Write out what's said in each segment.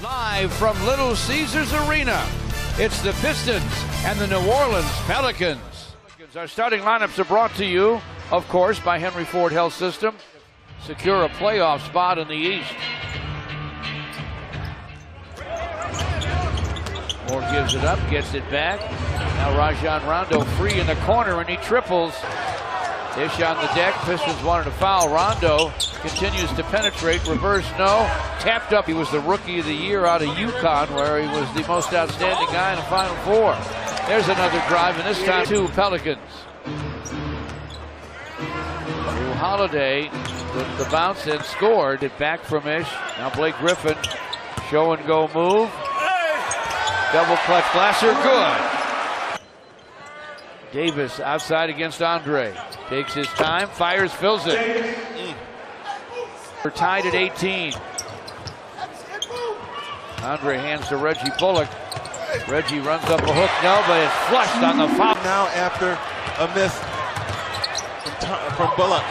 Live from Little Caesars Arena, it's the Pistons and the New Orleans Pelicans. Our starting lineups are brought to you, of course, by Henry Ford Health System. Secure a playoff spot in the East. Moore gives it up, gets it back. Now Rajon Rondo free in the corner, and he triples. Ish on the deck. Pistons wanted a foul. Rondo continues to penetrate. Reverse no. Tapped up. He was the Rookie of the Year out of UConn, where he was the most outstanding guy in the Final Four. There's another drive, and this time two Pelicans. Drew Holiday with the bounce and scored it back from Ish. Now Blake Griffin, show and go move. Double clutch Glasser, good. Davis outside against Andre. Takes his time, fires, fills it. We're tied at 18. Andre hands to Reggie Bullock. Reggie runs up a hook, no, but it's flushed on the foul. Now after a miss from Bullock.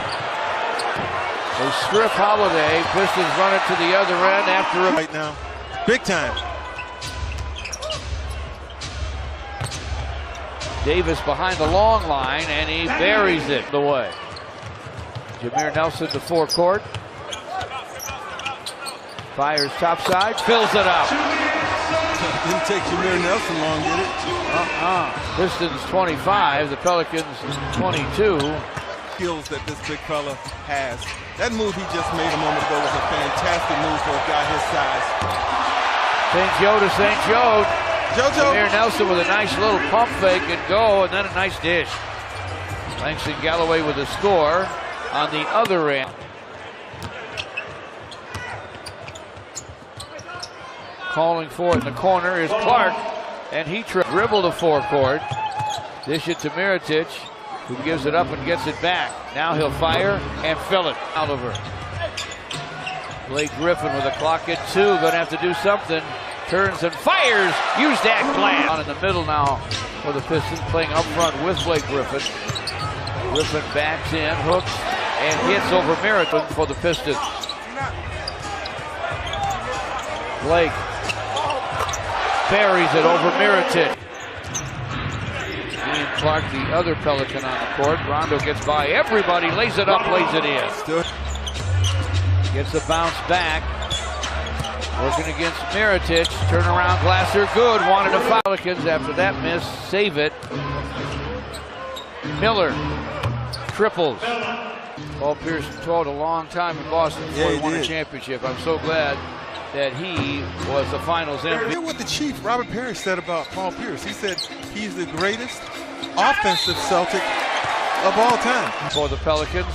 They strip Holiday. Pistons run it to the other end after a... Right now, big time. Davis behind the long line, and he buries it away. Jameer Nelson to forecourt. Fires topside, fills it up. Didn't take Jameer Nelson long, did it? Pistons 25, the Pelicans 22. Skills that this big fella has. That move he just made a moment ago was a fantastic move for a guy his size. St. Joe to St. Joe. JoJo. Jameer Nelson with a nice little pump fake and go, and then a nice dish. Langston Galloway with a score on the other end. Calling for it in the corner is Clark, and he dribbled to forecourt. Dish it to Mirotic, who gives it up and gets it back. Now he'll fire and fill it. Oliver. Blake Griffin with a clock at 2, gonna have to do something. Turns and fires. Use that glass. On in the middle now for the Pistons, playing up front with Blake Griffin. Griffin backs in, hooks, and hits over Mirotic for the Pistons. Blake buries it over Mirotic. Ian Clark, the other Pelican on the court. Rondo gets by everybody, lays it up, lays it in. Gets a bounce back. Working against Mirotic. Turnaround Glasser, good. Wanted a foul. Pelicans after that miss, save it. Miller triples. Paul Pierce toiled a long time in Boston before he won a championship. I'm so glad that he was the finals MVP. Hear what the chief, Robert Parrish, said about Paul Pierce. He said he's the greatest offensive Celtic of all time. For the Pelicans.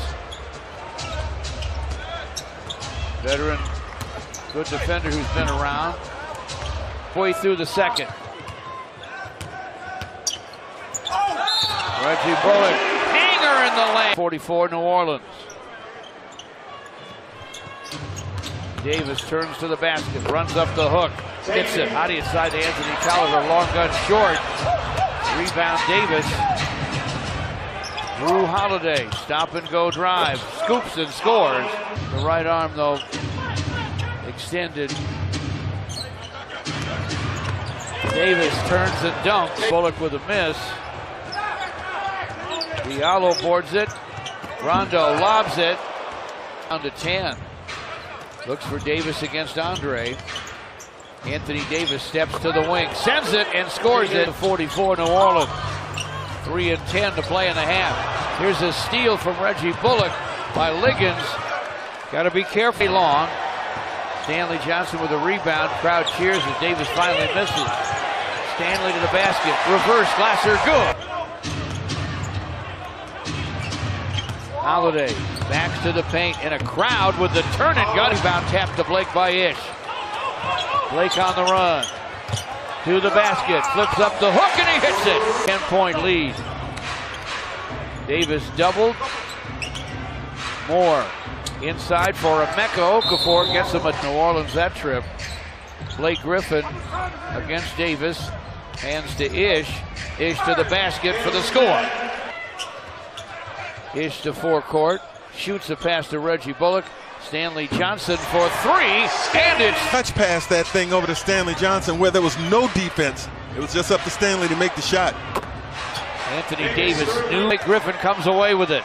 Veteran, good defender who's been around. Way through the second. Reggie Bullock, hanger in the lane. 44, New Orleans. Davis turns to the basket, runs up the hook, hits it. Hottie inside to Anthony Tolliver, long gun short. Rebound Davis. Drew Holiday, stop and go drive, scoops and scores. The right arm though, extended. Davis turns and dunks. Bullock with a miss. Diallo boards it. Rondo lobs it. Down to 10. Looks for Davis against Andre. Anthony Davis steps to the wing, sends it and scores it. 44 New Orleans. 3 and 10 to play in the half. Here's a steal from Reggie Bullock by Liggins. Got to be careful long. Stanley Johnson with a rebound. Crowd cheers as Davis finally misses. Stanley to the basket. Reverse Glasser, good. Holiday backs to the paint in a crowd with the turn and gun. Rebound tapped to Blake by Ish. Blake on the run. To the basket. Flips up the hook and he hits it. 10-point lead. Davis doubled. Moore inside for Emeka Okafor. Gets him at New Orleans that trip. Blake Griffin against Davis. Hands to Ish. Ish to the basket for the score. Ish to forecourt. Shoots a pass to Reggie Bullock. Stanley Johnson for three, and it's Touch past that thing over to Stanley Johnson where there was no defense. It was just up to Stanley to make the shot. Anthony Davis knew. Griffin comes away with it.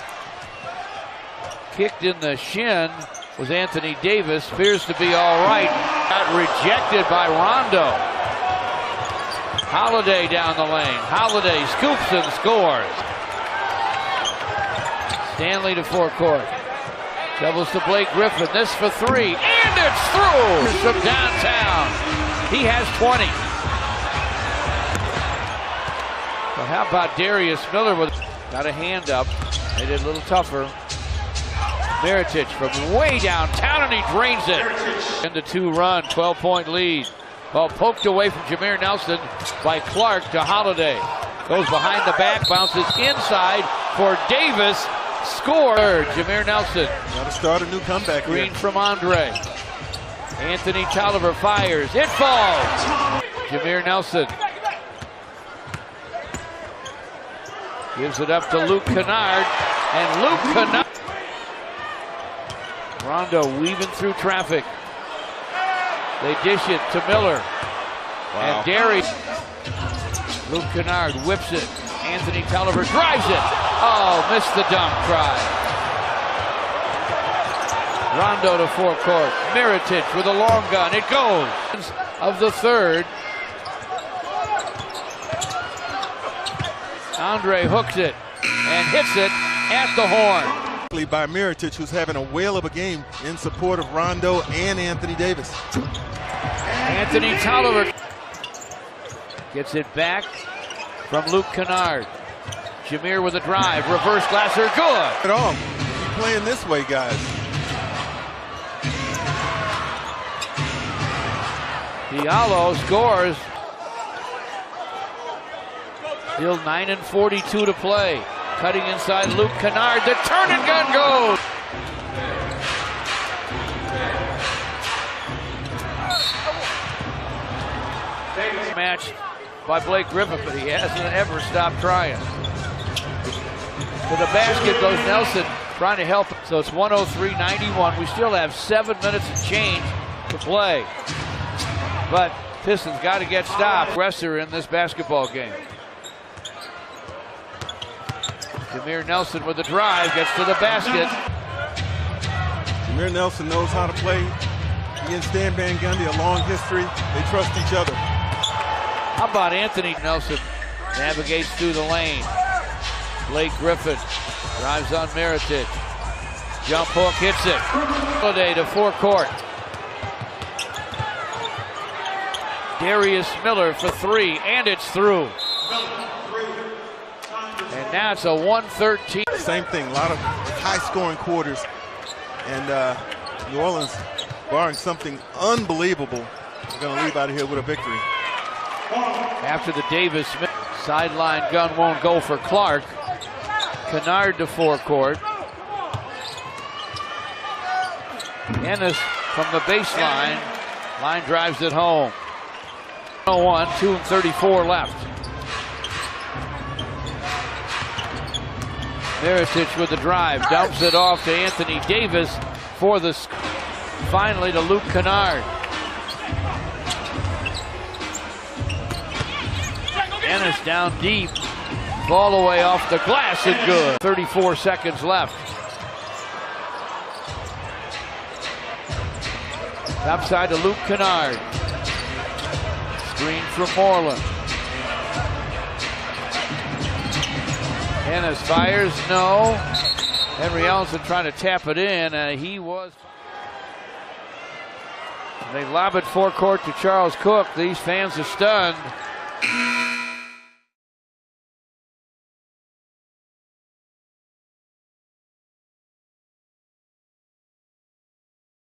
Kicked in the shin was Anthony Davis. Appears to be all right. Got rejected by Rondo. Holiday down the lane. Holiday scoops and scores. Stanley to forecourt. Doubles to Blake Griffin. This for three. And it's through from downtown. He has 20. Well, how about Darius Miller with got a hand up. Made it a little tougher. Mirotic from way downtown, and he drains it. In the 2-run, 12-point lead. Ball poked away from Jameer Nelson by Clark to Holiday. Goes behind the back, bounces inside for Davis. Score. Jameer Nelson. Got to start a new comeback. Green from Andre. Anthony Tolliver fires. It falls. Jameer Nelson. Gives it up to Luke Kennard. And Luke Kennard. Rondo weaving through traffic. They dish it to Miller. Wow. And Darius. Luke Kennard whips it. Anthony Tolliver drives it. Oh, missed the dunk try. Rondo to forecourt. Mirotic with a long gun. It goes. Of the third. Andre hooks it and hits it at the horn. By Mirotic, who's having a whale of a game in support of Rondo and Anthony Davis. Anthony Tolliver gets it back from Luke Kennard. Jameer with a drive, reverse Glasser, good. At all, keep playing this way, guys. Diallo scores. Still 9:42 to play. Cutting inside Luke Kennard. The turn and gun goes. Matched by Blake Griffin, but he hasn't ever stopped trying. To the basket goes Nelson, trying to help. So it's 103-91. We still have 7 minutes and change to play. But Pistons got to get stopped. Aggressor in this basketball game. Jameer Nelson with the drive, gets to the basket. Jameer Nelson knows how to play. He and Stan Van Gundy, a long history. They trust each other. How about Anthony Nelson? Navigates through the lane. Blake Griffin drives on Mirotic. Jump hook, hits it. Holiday to forecourt. Darius Miller for three, and it's through. And now it's a 113. Same thing, a lot of high-scoring quarters. And New Orleans, barring something unbelievable, are going to leave out of here with a victory. After the Davis sideline gun won't go for Clark. Kennard to forecourt. Ennis from the baseline. Line drives it home. 101, 2:34 left. Mirotic with the drive, dumps it off to Anthony Davis for the finally to Luke Kennard. Ennis down deep, ball away off the glass and good. 34 seconds left. Top side to Luke Kennard. Screen from Moreland. Ennis fires, no. Henry Ellison trying to tap it in, he was. They lob it forecourt to Charles Cook. These fans are stunned.